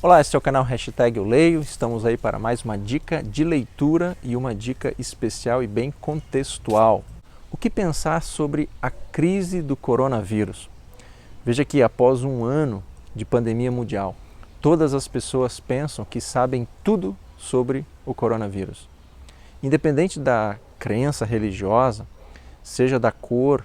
Olá, este é o canal Eu Leio. Estamos aí para mais uma dica de leitura e uma dica especial e bem contextual. O que pensar sobre a crise do coronavírus? Veja que após um ano de pandemia mundial, todas as pessoas pensam que sabem tudo sobre o coronavírus. Independente da crença religiosa, seja da cor,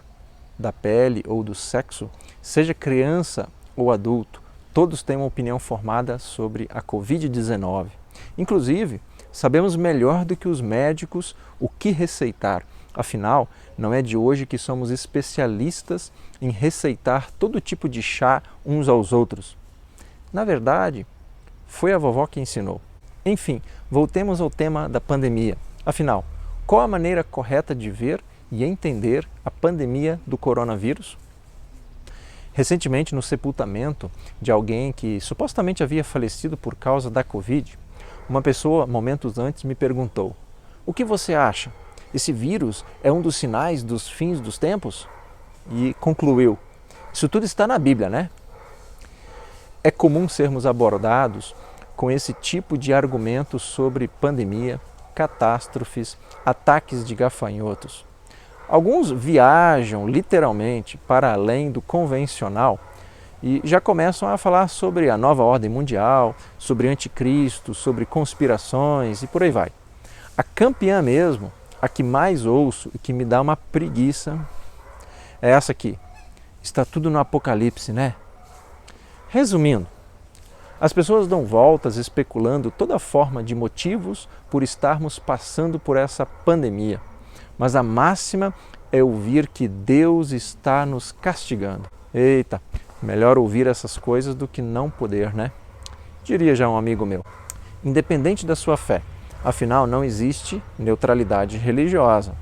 da pele ou do sexo, seja criança ou adulto, todos têm uma opinião formada sobre a Covid-19. Inclusive, sabemos melhor do que os médicos o que receitar. Afinal, não é de hoje que somos especialistas em receitar todo tipo de chá uns aos outros. Na verdade, foi a vovó que ensinou. Enfim, voltemos ao tema da pandemia. Afinal, qual a maneira correta de ver e entender a pandemia do coronavírus? Recentemente, no sepultamento de alguém que supostamente havia falecido por causa da Covid, uma pessoa, momentos antes, me perguntou: "O que você acha? Esse vírus é um dos sinais dos fins dos tempos?" E concluiu: "Isso tudo está na Bíblia, né?" É comum sermos abordados com esse tipo de argumentos sobre pandemia, catástrofes, ataques de gafanhotos. Alguns viajam literalmente para além do convencional e já começam a falar sobre a nova ordem mundial, sobre anticristo, sobre conspirações e por aí vai. A campeã mesmo, a que mais ouço e que me dá uma preguiça, é essa aqui. Está tudo no Apocalipse, né? Resumindo, as pessoas dão voltas especulando toda forma de motivos por estarmos passando por essa pandemia. Mas a máxima é ouvir que Deus está nos castigando. Eita, melhor ouvir essas coisas do que não poder, né? Diria já um amigo meu. Independente da sua fé, afinal não existe neutralidade religiosa.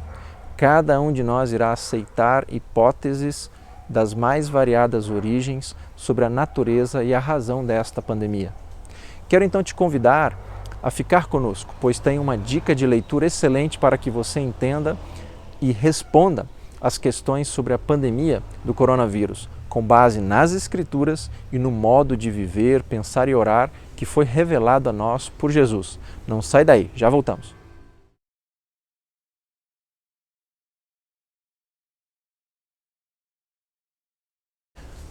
Cada um de nós irá aceitar hipóteses das mais variadas origens sobre a natureza e a razão desta pandemia. Quero então te convidar a ficar conosco, pois tem uma dica de leitura excelente para que você entenda e responda as questões sobre a pandemia do coronavírus, com base nas Escrituras e no modo de viver, pensar e orar que foi revelado a nós por Jesus. Não sai daí, já voltamos.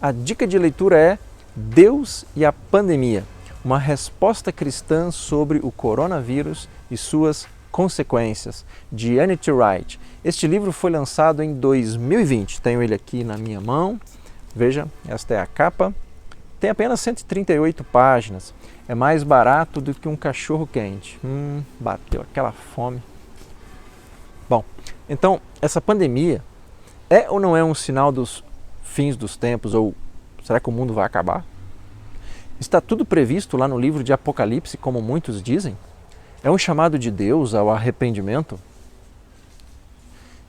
A dica de leitura é Deus e a Pandemia, uma resposta cristã sobre o coronavírus e suas consequências, de N.T. Wright. Este livro foi lançado em 2020, tenho ele aqui na minha mão, veja, esta é a capa, tem apenas 138 páginas, é mais barato do que um cachorro quente. Bateu aquela fome. Bom, então, essa pandemia é ou não é um sinal dos fins dos tempos, ou será que o mundo vai acabar? Está tudo previsto lá no livro de Apocalipse, como muitos dizem? É um chamado de Deus ao arrependimento?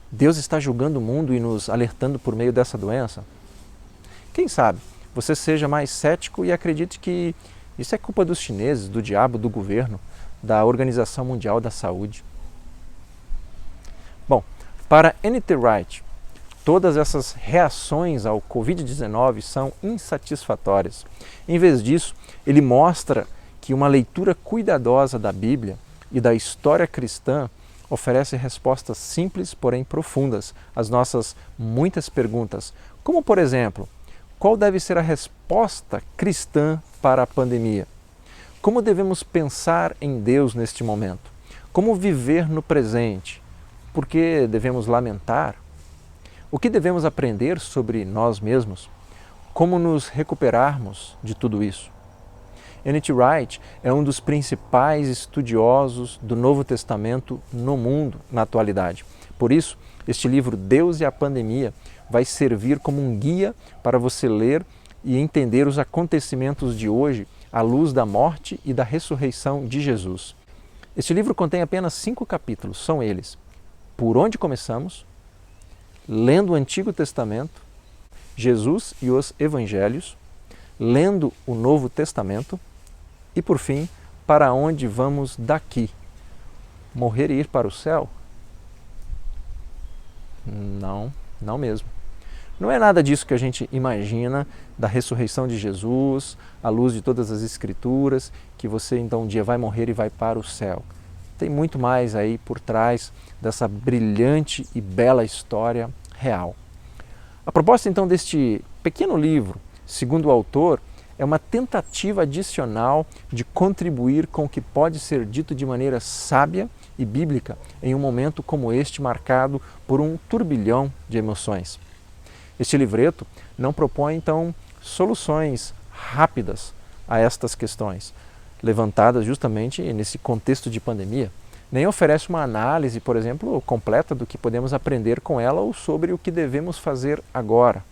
Deus está julgando o mundo e nos alertando por meio dessa doença? Quem sabe você seja mais cético e acredite que isso é culpa dos chineses, do diabo, do governo, da Organização Mundial da Saúde. Bom, para N.T. Wright, todas essas reações ao Covid-19 são insatisfatórias. Em vez disso, ele mostra que uma leitura cuidadosa da Bíblia e da história cristã oferece respostas simples, porém profundas às nossas muitas perguntas, como, por exemplo, qual deve ser a resposta cristã para a pandemia? Como devemos pensar em Deus neste momento? Como viver no presente? Por que devemos lamentar? O que devemos aprender sobre nós mesmos? Como nos recuperarmos de tudo isso? N.T. Wright é um dos principais estudiosos do Novo Testamento no mundo na atualidade. Por isso, este livro Deus e a Pandemia vai servir como um guia para você ler e entender os acontecimentos de hoje à luz da morte e da ressurreição de Jesus. Este livro contém apenas 5 capítulos, são eles: Por onde começamos? Lendo o Antigo Testamento, Jesus e os Evangelhos, lendo o Novo Testamento e, por fim, para onde vamos daqui? Morrer e ir para o céu? Não mesmo. Não é nada disso que a gente imagina da ressurreição de Jesus, à luz de todas as Escrituras, que você então um dia vai morrer e vai para o céu. Tem muito mais aí por trás dessa brilhante e bela história real. A proposta então deste pequeno livro, segundo o autor, é uma tentativa adicional de contribuir com o que pode ser dito de maneira sábia e bíblica em um momento como este marcado por um turbilhão de emoções. Este livreto não propõe, então, soluções rápidas a estas questões, levantadas justamente nesse contexto de pandemia, nem oferece uma análise, por exemplo, completa do que podemos aprender com ela ou sobre o que devemos fazer agora.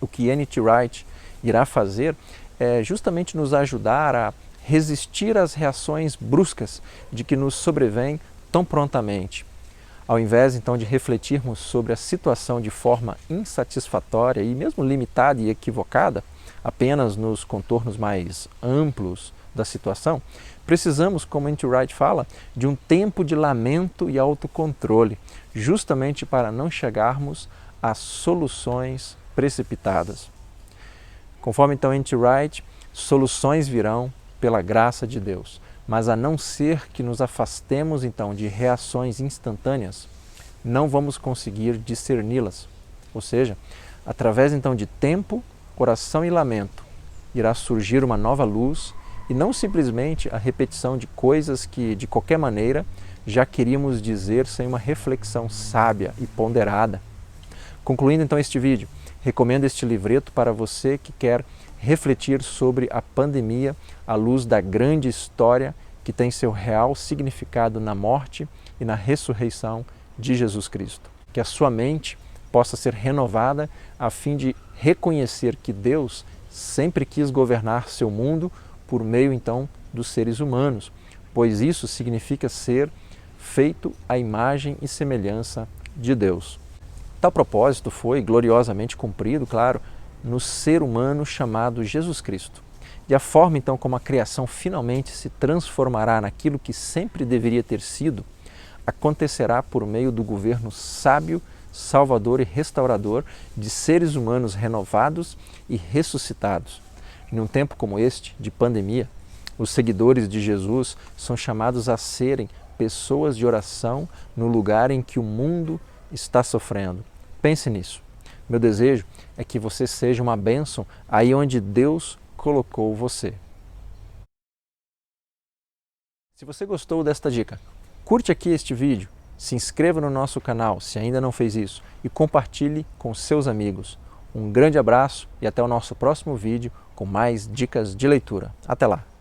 O que N.T. Wright irá fazer é justamente nos ajudar a resistir às reações bruscas de que nos sobrevêm tão prontamente. Ao invés, então, de refletirmos sobre a situação de forma insatisfatória e mesmo limitada e equivocada, apenas nos contornos mais amplos da situação, precisamos, como N.T. Wright fala, de um tempo de lamento e autocontrole, justamente para não chegarmos a soluções precipitadas. Conforme então N.T. Wright, soluções virão pela graça de Deus. Mas a não ser que nos afastemos então de reações instantâneas, não vamos conseguir discerni-las. Ou seja, através então de tempo, oração e lamento, irá surgir uma nova luz e não simplesmente a repetição de coisas que, de qualquer maneira, já queríamos dizer sem uma reflexão sábia e ponderada. Concluindo então este vídeo, recomendo este livreto para você que quer refletir sobre a pandemia à luz da grande história que tem seu real significado na morte e na ressurreição de Jesus Cristo. Que a sua mente possa ser renovada a fim de reconhecer que Deus sempre quis governar seu mundo por meio então dos seres humanos, pois isso significa ser feito à imagem e semelhança de Deus. Tal propósito foi gloriosamente cumprido, claro, no ser humano chamado Jesus Cristo. E a forma então como a criação finalmente se transformará naquilo que sempre deveria ter sido, acontecerá por meio do governo sábio, salvador e restaurador de seres humanos renovados e ressuscitados. Num tempo como este, de pandemia, os seguidores de Jesus são chamados a serem pessoas de oração no lugar em que o mundo está sofrendo. Pense nisso. Meu desejo é que você seja uma bênção aí onde Deus colocou você. Se você gostou desta dica, curte aqui este vídeo, se inscreva no nosso canal se ainda não fez isso e compartilhe com seus amigos. Um grande abraço e até o nosso próximo vídeo com mais dicas de leitura. Até lá!